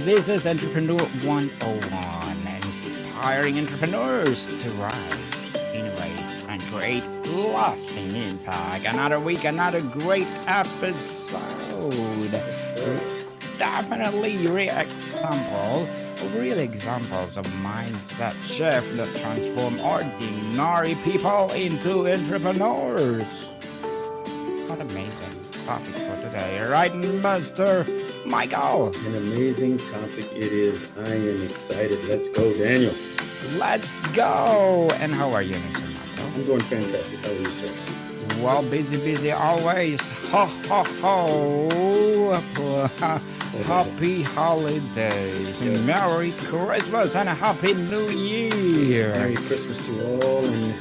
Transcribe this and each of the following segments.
This is Entrepreneur 101, inspiring entrepreneurs to rise, innovate, and create lasting impact. Another week, another great episode. Yes, sir. Definitely real examples of mindset shift that transform ordinary people into entrepreneurs. What amazing topic for today, right, Master Michael? An amazing topic it is. I am excited. Let's go, Daniel. Let's go! And how are you, Mr. I'm Michael? doing fantastic. How are you, sir? Well, busy, busy always. Ho, ho, ho. Happy holidays. Yes. Merry Christmas and a Happy New Year. Merry Christmas to all, and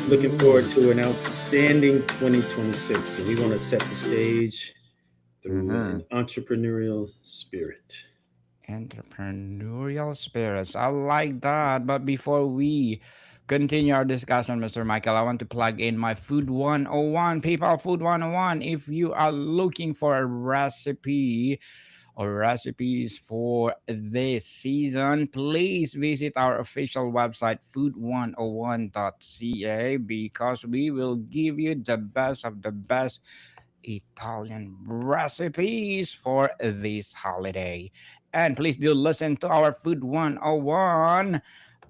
looking forward Ooh. to an outstanding 2026. So we want to set the stage through Mm-hmm. an entrepreneurial spirit. Entrepreneurial spirits. I like that. But before we continue our discussion, Mr. Michael, I want to plug in my Food 101. People, Food 101. If you are looking for a recipe or recipes for this season, please visit our official website, food101.ca, because we will give you the best of the best Italian recipes for this holiday. And please do listen to our Food 101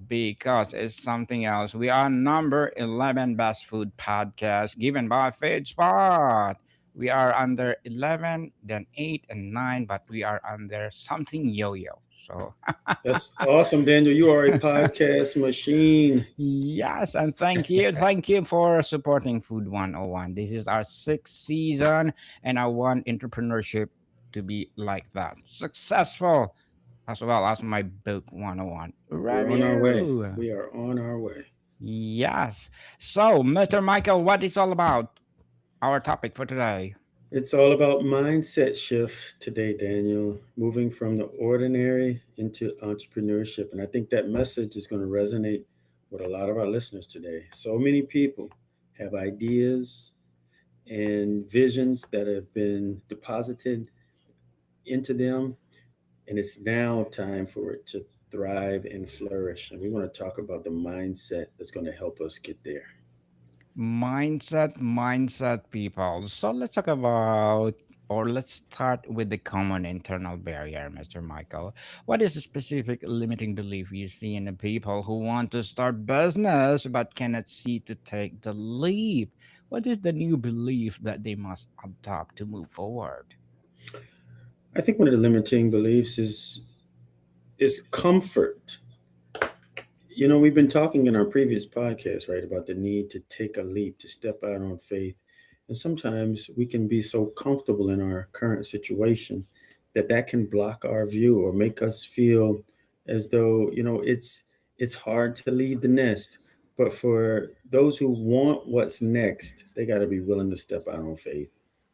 because it's something else. We are number 11 best food podcast given by FeedSpot. We are under 11, then 8 and 9, but we are under something yo-yo. So That's awesome, Daniel. You are a podcast machine. yes, and thank you. Thank you for supporting Food 101. This is our sixth season, and I want entrepreneurship to be like that. Successful, as well as my book 101 We're on our way. review. We are on our way. Yes. So, Mr. Michael, what is all about our topic for today? It's all about mindset shift today, Daniel, moving from the ordinary into entrepreneurship. And I think that message is going to resonate with a lot of our listeners today. So many people have ideas and visions that have been deposited into them, and it's now time for it to thrive and flourish. And we want to talk about the mindset that's going to help us get there. Mindset, people. So let's talk about, or let's start with the common internal barrier, Mr. Michael. What is the specific limiting belief you see in the people who want to start business but cannot see to take the leap? What is the new belief that they must adopt to move forward? I think one of the limiting beliefs is comfort. We've been talking in our previous podcast, right, about the need to take a leap, to step out on faith. And sometimes we can be so comfortable in our current situation that that can block our view or make us feel as though, it's hard to leave the nest. But for those who want what's next, they got to be willing to step out on faith.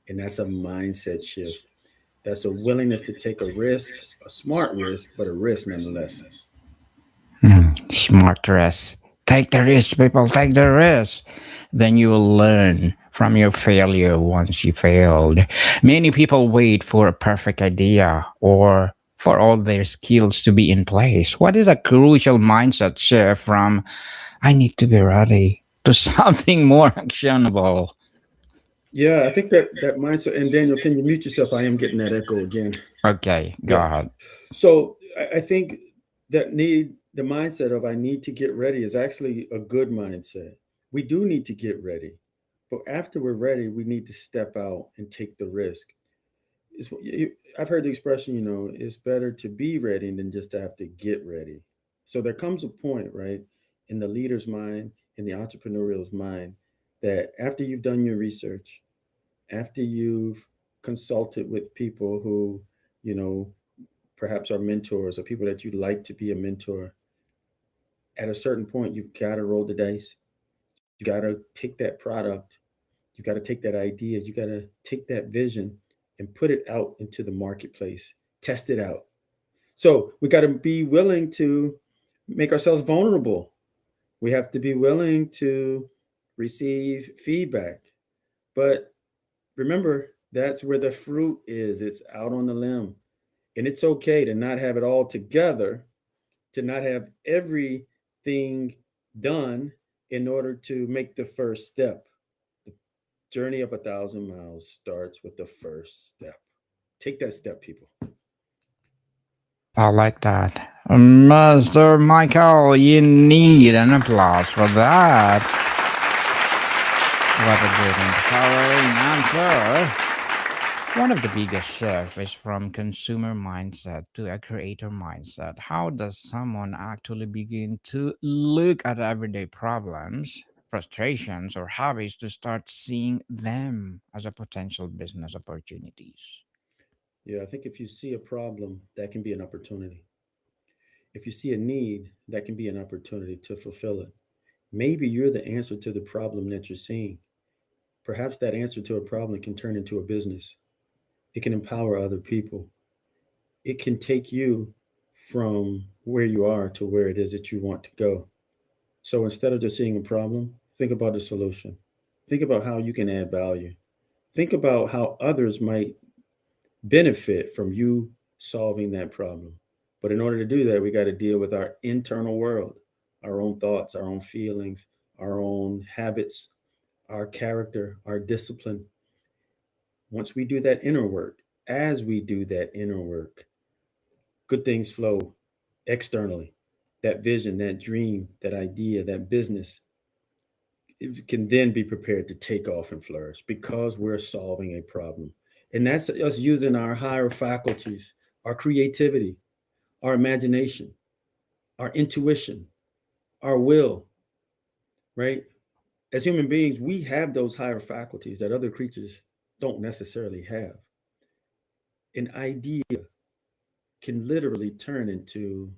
And that's a mindset shift. That's a willingness to take a risk, a smart risk, but a risk nonetheless. Smart risk. Take the risk, people. Take the risk. Then you will learn from your failure once you failed. Many people wait for a perfect idea or for all their skills to be in place. What is a crucial mindset shift from I need to be ready to something more actionable? Yeah, I think that mindset. And Daniel, can you mute yourself? I am getting that echo again. Okay, go Yeah. ahead. So I think that the mindset of I need to get ready is actually a good mindset. We do need to get ready, but after we're ready, we need to step out and take the risk. I've heard the expression, it's better to be ready than just to have to get ready. So there comes a point, right, in the leader's mind, in the entrepreneurial's mind, that after you've done your research, after you've consulted with people who, you know, perhaps are mentors or people that you'd like to be a mentor, at a certain point, you've got to roll the dice. You got to take that product, you got to take that idea, you got to take that vision and put it out into the marketplace, test it out. So we got to be willing to make ourselves vulnerable. We have to be willing to receive feedback. But remember, that's where the fruit is. It's out on the limb. And it's okay to not have it all together, to not have everything done in order to make the first step. The journey of 1,000 miles starts with the first step. Take that step, people. I like that. Mr. Michael, you need an applause for that. What a good empowering answer. One of the biggest shifts is from consumer mindset to a creator mindset. How does someone actually begin to look at everyday problems, frustrations, or hobbies to start seeing them as a potential business opportunities? Yeah, I think if you see a problem, that can be an opportunity. If you see a need, that can be an opportunity to fulfill it. Maybe you're the answer to the problem that you're seeing. Perhaps that answer to a problem can turn into a business. It can empower other people. It can take you from where you are to where it is that you want to go. So instead of just seeing a problem, think about a solution. Think about how you can add value. Think about how others might benefit from you solving that problem. But in order to do that, we got to deal with our internal world, our own thoughts, our own feelings, our own habits, our character, our discipline. Once we do that inner work, as we do that inner work, good things flow externally. That vision, that dream, that idea, that business, it can then be prepared to take off and flourish because we're solving a problem. And that's us using our higher faculties, our creativity, our imagination, our intuition, our will, right? As human beings, we have those higher faculties that other creatures don't necessarily have. An idea can literally turn into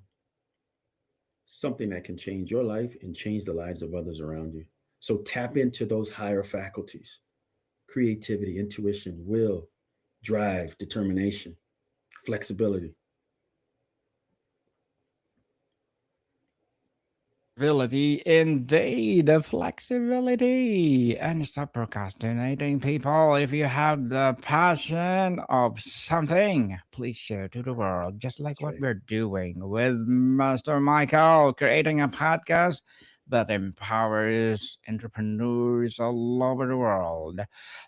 something that can change your life and change the lives of others around you. So tap into those higher faculties: creativity, intuition, will, drive, determination, flexibility. Flexibility, indeed, the flexibility. And stop procrastinating, people. If you have the passion of something, please share to the world, just like That's what right. we're doing with Master Michael, creating a podcast that empowers entrepreneurs all over the world.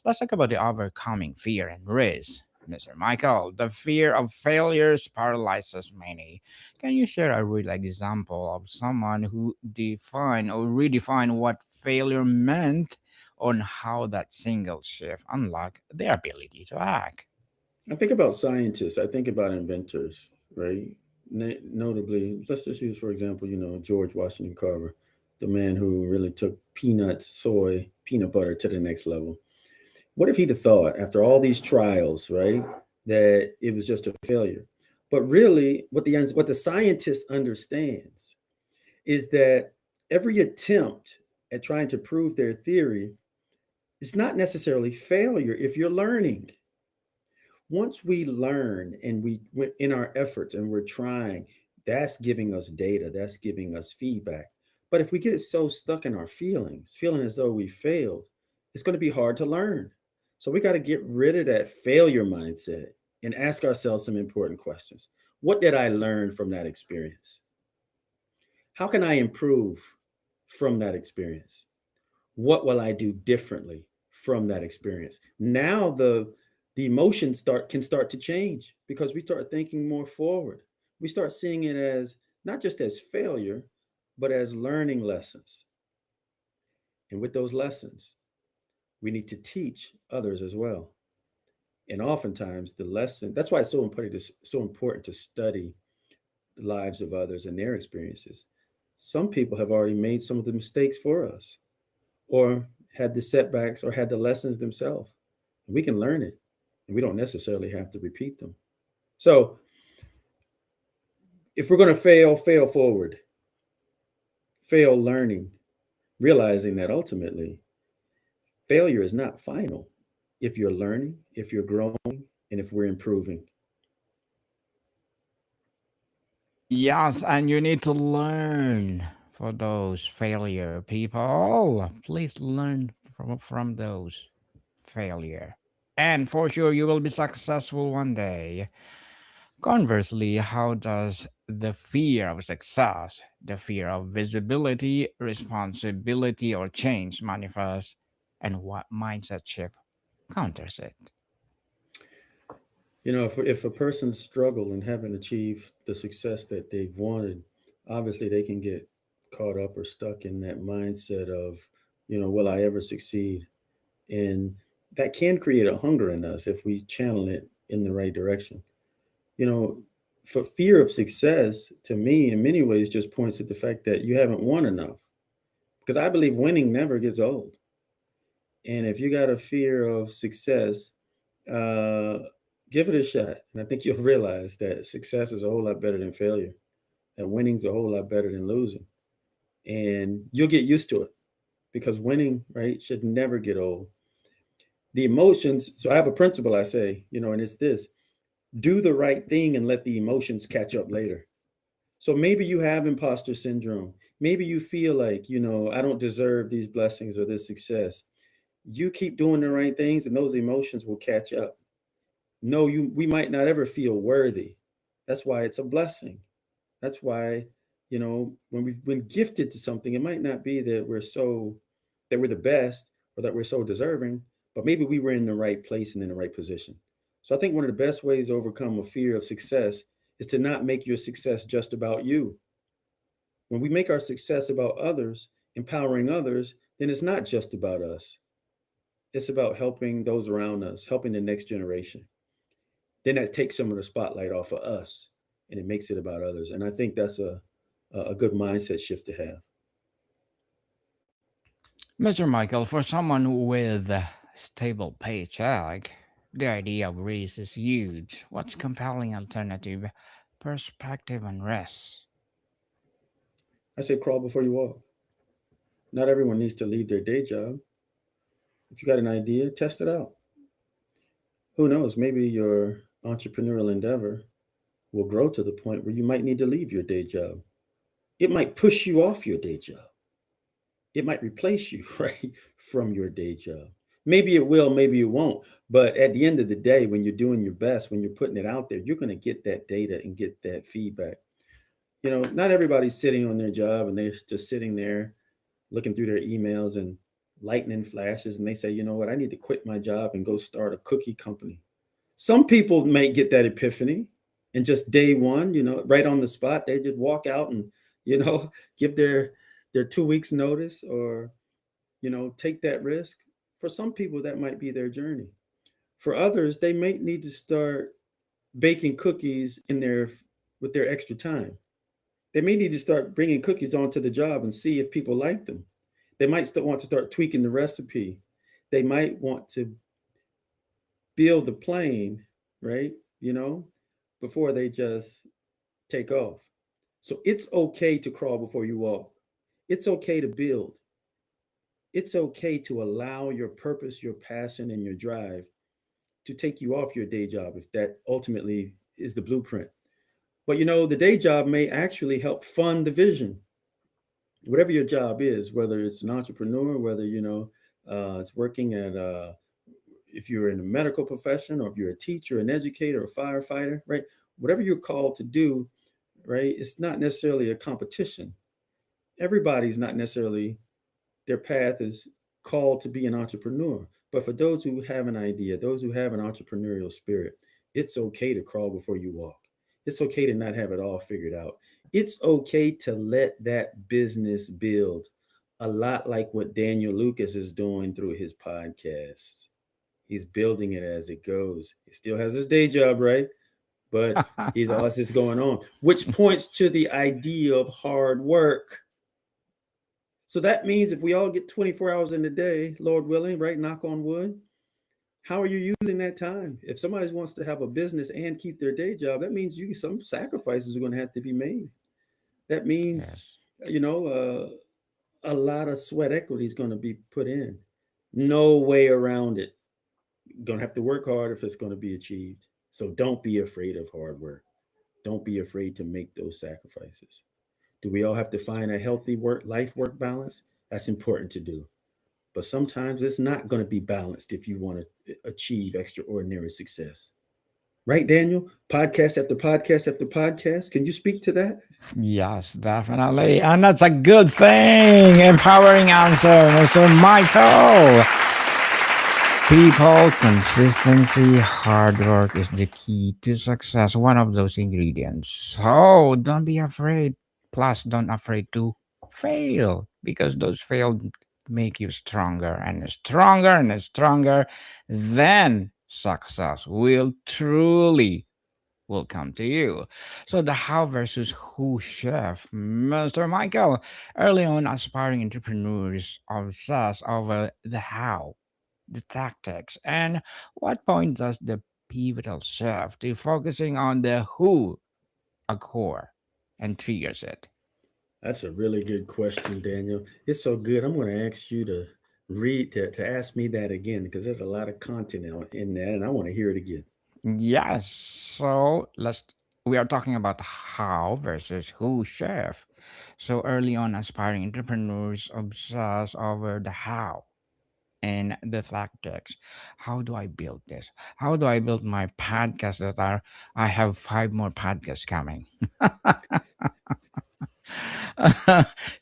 Let's talk about the overcoming fear and risk. Mr. Michael, the fear of failures paralyzes many. Can you share a real example of someone who defined or redefined what failure meant on how that single shift unlocked their ability to act? I think about scientists. I think about inventors, right? Notably, let's just use, for example, George Washington Carver, the man who really took peanuts, soy, peanut butter to the next level. What if he'd have thought, after all these trials, right, that it was just a failure? But really, what the scientist understands is that every attempt at trying to prove their theory is not necessarily failure if you're learning. Once we learn and we in our efforts and we're trying, that's giving us data, that's giving us feedback. But if we get so stuck in our feelings, feeling as though we failed, it's going to be hard to learn. So we got to get rid of that failure mindset and ask ourselves some important questions. What did I learn from that experience? How can I improve from that experience? What will I do differently from that experience? Now the emotions start to change because we start thinking more forward. We start seeing it as not just as failure, but as learning lessons. And with those lessons, we need to teach others as well. And oftentimes the lesson, that's why it's so important to study the lives of others and their experiences. Some people have already made some of the mistakes for us, or had the setbacks, or had the lessons themselves. We can learn it, and we don't necessarily have to repeat them. So if we're going to fail forward, fail learning, realizing that ultimately failure is not final if you're learning, if you're growing, and if we're improving. Yes, and you need to learn for those failure, people. Please learn from those failure. And for sure, you will be successful one day. Conversely, how does the fear of success, the fear of visibility, responsibility, or change manifest, and what mindset shift counters it? If a person struggle and haven't achieved the success that they've wanted, obviously they can get caught up or stuck in that mindset of, will I ever succeed? And that can create a hunger in us if we channel it in the right direction. You know, for fear of success, to me, in many ways, just points to the fact that you haven't won enough. Because I believe winning never gets old. And if you got a fear of success, uh, give it a shot. And I think you'll realize that success is a whole lot better than failure, that winning's a whole lot better than losing. And you'll get used to it because winning, right, should never get old. The emotions, so I have a principle I say, and it's this: do the right thing and let the emotions catch up later. So maybe you have imposter syndrome. Maybe you feel like, I don't deserve these blessings or this success. You keep doing the right things and those emotions will catch up. No, we might not ever feel worthy. That's why it's a blessing. That's why, when we've been gifted to something, it might not be that we're the best or that we're so deserving, but maybe we were in the right place and in the right position. So I think one of the best ways to overcome a fear of success is to not make your success just about you. When we make our success about others, empowering others, then it's not just about us. It's about helping those around us, helping the next generation. Then that takes some of the spotlight off of us and it makes it about others. And I think that's a good mindset shift to have. Mr. Michael, for someone with a stable paycheck, the idea of risk is huge. What's compelling alternative perspective on rest? I say crawl before you walk. Not everyone needs to leave their day job. If you got an idea, test it out. Who knows? Maybe your entrepreneurial endeavor will grow to the point where you might need to leave your day job. It might push you off your day job. It might replace you, right, from your day job. Maybe it will, maybe it won't. But at the end of the day, when you're doing your best, when you're putting it out there, you're going to get that data and get that feedback. Not everybody's sitting on their job and they're just sitting there looking through their emails and lightning flashes and they say, you know what, I need to quit my job and go start a cookie company. Some people may get that epiphany and just day one, right on the spot, they just walk out and, you know, give their 2 weeks notice or, take that risk. For some people, that might be their journey. For others, they may need to start baking cookies with their extra time. They may need to start bringing cookies onto the job and see if people like them. They might still want to start tweaking the recipe. They might want to build the plane, right? You know, before they just take off. So it's okay to crawl before you walk. It's okay to build. It's okay to allow your purpose, your passion, and your drive to take you off your day job if that ultimately is the blueprint. But the day job may actually help fund the vision. Whatever your job is, whether it's an entrepreneur, whether it's working at if you're in the medical profession or if you're a teacher, an educator, a firefighter, right? Whatever you're called to do, right? It's not necessarily a competition. Everybody's not necessarily their path is called to be an entrepreneur. But for those who have an idea, those who have an entrepreneurial spirit, it's okay to crawl before you walk. It's okay to not have it all figured out. It's okay to let that business build a lot like what Daniel Lucas is doing through his podcast. He's building it as it goes. He still has his day job, right? But he's all this going on, which points to the idea of hard work. So that means if we all get 24 hours in a day, Lord willing, right? Knock on wood. How are you using that time? If somebody wants to have a business and keep their day job, that means some sacrifices are going to have to be made. That means, Yes. you know, a lot of sweat equity is going to be put in. No way around it. You're going to have to work hard if it's going to be achieved. So don't be afraid of hard work. Don't be afraid to make those sacrifices. Do we all have to find a healthy work balance? That's important to do. But sometimes it's not going to be balanced if you want to achieve extraordinary success. Right, Daniel? Podcast after podcast after podcast. Can you speak to that? Yes, definitely. And that's a good thing. Empowering answer, Mr. Michael. People, consistency, hard work is the key to success. One of those ingredients. So don't be afraid. Plus, don't afraid to fail because those failed make you stronger and stronger and stronger. Then success will come to you. So the how versus who chef, Mr. Michael. Early on, aspiring entrepreneurs obsess over the how, the tactics, and what point does the pivotal shift to focusing on the who, a core, and triggers it? That's a really good question, Daniel. It's so good. I'm going to ask you to to ask me that again because there's a lot of content in that, and I want to hear it again. Yes. So we are talking about how versus who chef. So early on, aspiring entrepreneurs obsess over the how and the tactics. How do I build this? How do I build my podcast that are I have five more podcasts coming.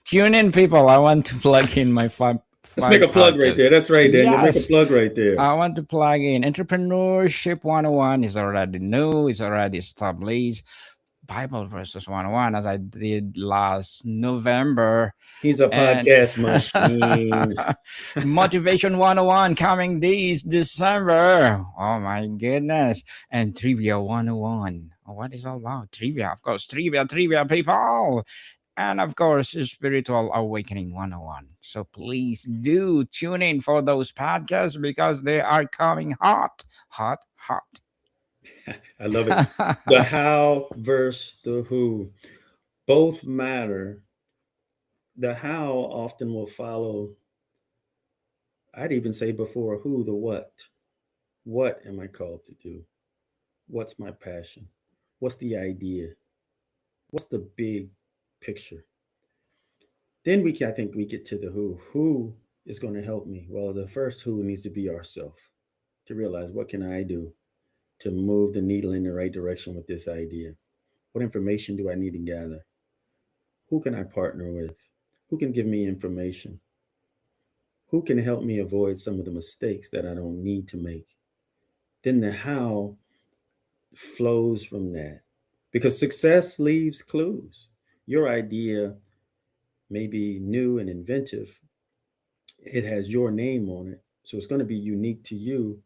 Tune in, people. I want to plug in my Let's make five a plug right there. podcasts. That's right, Daniel. Make a Yes, plug right there. I want to plug in Entrepreneurship 101 is already new, is already established. Bible verses 101 as I did last November. He's a And podcast machine. Motivation 101 coming this December. Oh my goodness. And Trivia 101. Oh, what is all about? Trivia, of course. Trivia, people. And of course, Spiritual Awakening 101. So please do tune in for those podcasts because they are coming hot, hot, hot. I love it. The how versus the who both matter. The how often will follow, I'd even say before who, the what. What am I called to do? What's my passion? What's the idea? What's the big picture? Then I think we get to the who. Who is going to help me? Well, the first who needs to be ourself to realize what can I do to move the needle in the right direction with this idea? What information do I need to gather? Who can I partner with? Who can give me information? Who can help me avoid some of the mistakes that I don't need to make? Then the how flows from that because success leaves clues. Your idea may be new and inventive, it has your name on it, so it's going to be unique to you.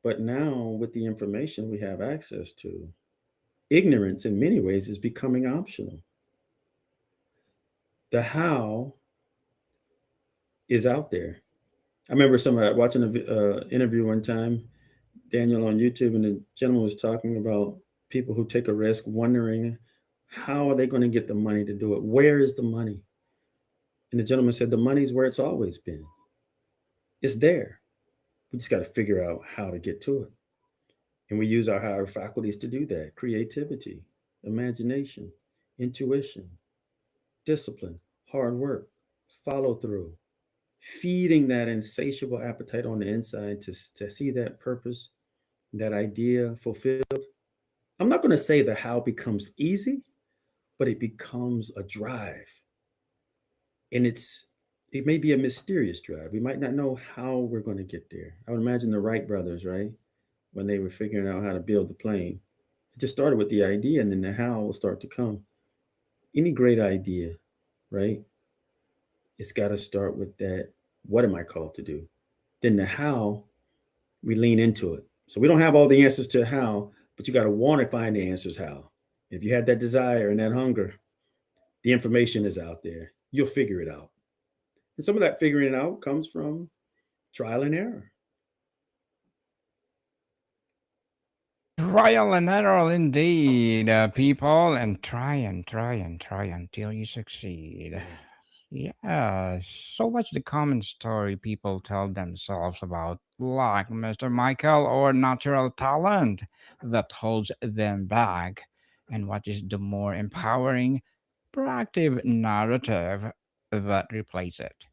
But now, with the information we have access to, ignorance in many ways is becoming optional. The how is out there. I remember watching an interview one time, Daniel, on YouTube, and the gentleman was talking about people who take a risk, wondering how are they going to get the money to do it? Where is the money? And the gentleman said, the money's where it's always been. It's there. We just got to figure out how to get to it. And we use our higher faculties to do that: creativity, imagination, intuition, discipline, hard work, follow through, feeding that insatiable appetite on the inside to see that purpose, that idea fulfilled. I'm not going to say the how becomes easy, but it becomes a drive. And it may be a mysterious drive. We might not know how we're going to get there. I would imagine the Wright brothers, right? When they were figuring out how to build the plane, it just started with the idea, and then the how will start to come. Any great idea, right? It's got to start with that. What am I called to do? Then the how, we lean into it. So we don't have all the answers to how, but you got to want to find the answers how. If you had that desire and that hunger, the information is out there. You'll figure it out. And some of that figuring it out comes from trial and error. Trial and error indeed, people, and try until you succeed. Yeah. Yes. So, what's the common story people tell themselves about luck, Mr. Michael, or natural talent that holds them back? And what is the more empowering, proactive narrative that replaces it?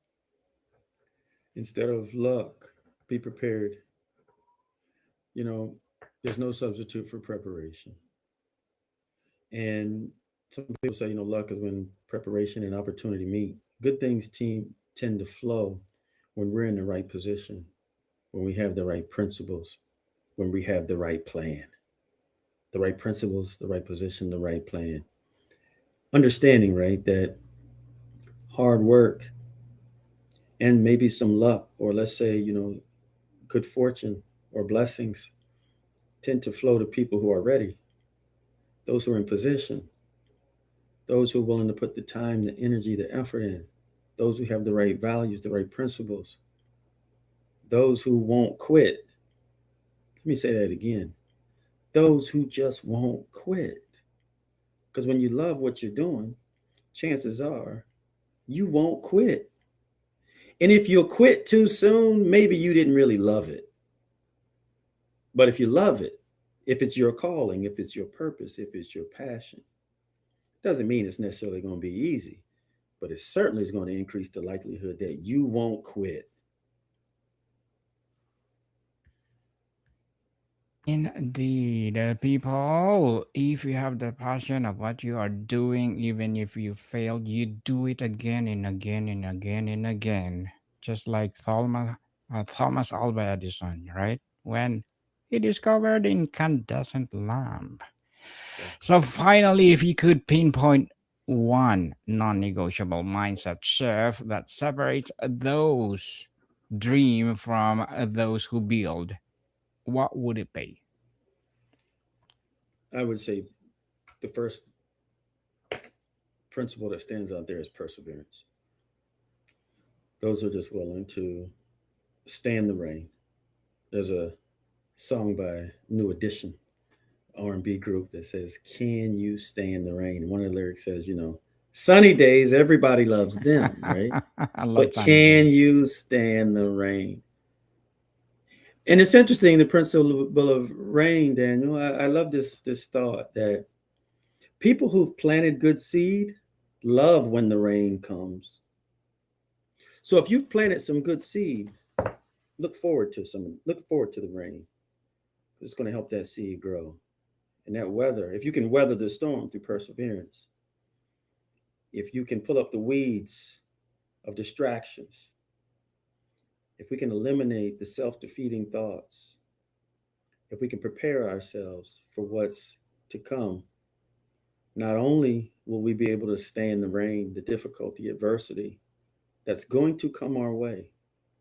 Instead of luck, be prepared. You know, There's no substitute for preparation. And some people say, luck is when preparation and opportunity meet. Good things tend to flow when we're in the right position, when we have the right principles, when we have the right plan. The right principles, the right position, the right plan. Understanding, right, that hard work and maybe some luck, or let's say, good fortune or blessings tend to flow to people who are ready, those who are in position, those who are willing to put the time, the energy, the effort in, those who have the right values, the right principles, those who won't quit. Let me say that again. Those who just won't quit. Because when you love what you're doing, chances are you won't quit. And if you'll quit too soon, maybe you didn't really love it. But if you love it, if it's your calling, if it's your purpose, if it's your passion, doesn't mean it's necessarily going to be easy, but it certainly is going to increase the likelihood that you won't quit. Indeed, people, if you have the passion of what you are doing, even if you fail, you do it again and again and again and again. Just like Thomas Alva Edison, right? When he discovered the incandescent lamp. Yeah. So, finally, if you could pinpoint one non negotiable mindset shift that separates those dream from those who build, what would it be? I would say the first principle that stands out there is perseverance. Those are just willing to stand the rain. There's a song by New Edition, R&B group, that says, "Can you stand the rain?" And one of the lyrics says, sunny days, everybody loves them, right? I love But sunny can days. you stand the rain? And it's interesting, the principle of rain, Daniel. I love this thought that people who've planted good seed love when the rain comes. So if you've planted some good seed, look forward to the rain. It's going to help that seed grow. And that weather, if you can weather the storm through perseverance, if you can pull up the weeds of distractions, if we can eliminate the self-defeating thoughts, if we can prepare ourselves for what's to come, not only will we be able to stand the rain, the difficulty, adversity that's going to come our way.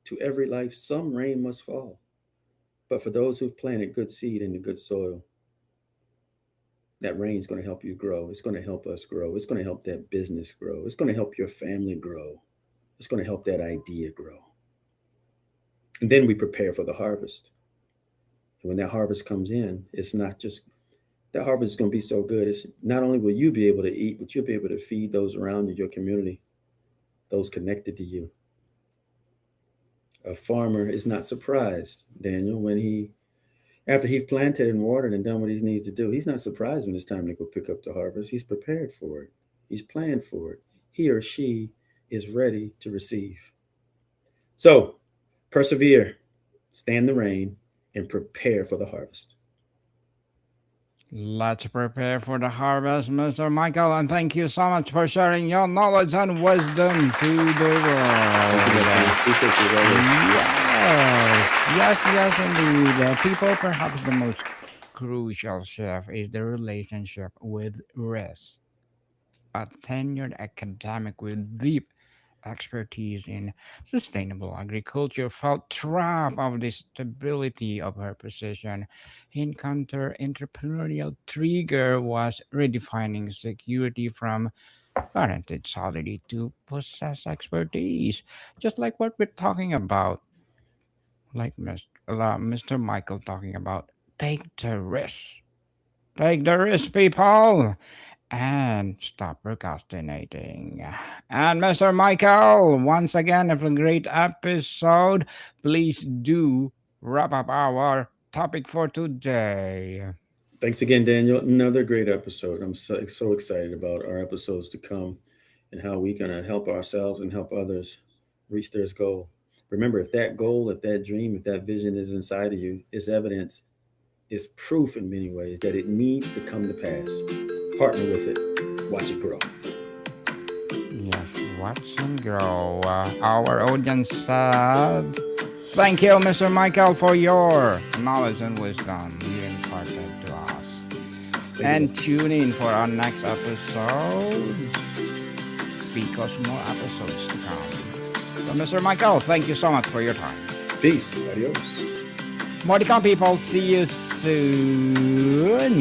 To every life, some rain must fall. But for those who've planted good seed in the good soil, that rain is going to help you grow. It's going to help us grow. It's going to help that business grow. It's going to help your family grow. It's going to help that idea grow. And then we prepare for the harvest. And when that harvest comes in, it's not just that harvest is going to be so good. It's not only will you be able to eat, but you'll be able to feed those around you, your community, those connected to you. A farmer is not surprised, Daniel, when after he's planted and watered and done what he needs to do, he's not surprised when it's time to go pick up the harvest. He's prepared for it. He's planned for it. He or she is ready to receive. So persevere, stand the rain, and prepare for the harvest. Let's prepare for the harvest, Mr. Michael, and thank you so much for sharing your knowledge and wisdom to the Thank you, nephew. world. Appreciate you as always. Yes, indeed. People, perhaps the most crucial shift is the relationship with risk. A tenured academic with deep expertise in sustainable agriculture felt trapped of the stability of her position. Encounter entrepreneurial trigger was redefining security from parentage solidity to possess expertise, just like what we're talking about, like Mr. Michael talking about. Take the risk. Take the risk, people, and stop procrastinating. And Mr. Michael, once again, of a great episode. Please do wrap up our topic for today. Thanks again, Daniel. Another great episode. I'm so excited about our episodes to come and how we're going to help ourselves and help others reach their goal. Remember, if that goal, if that dream, if that vision is inside of you, it's evidence is proof in many ways that it needs to come to pass. Partner with it, watch it grow. Yes, watch and grow. Our audience said, thank you, Mr. Michael, for your knowledge and wisdom you imparted to us. Thank you. And tune in for our next episode because more episodes to come. So, Mr. Michael, thank you so much for your time. Peace. Adios. More to come, people. See you soon.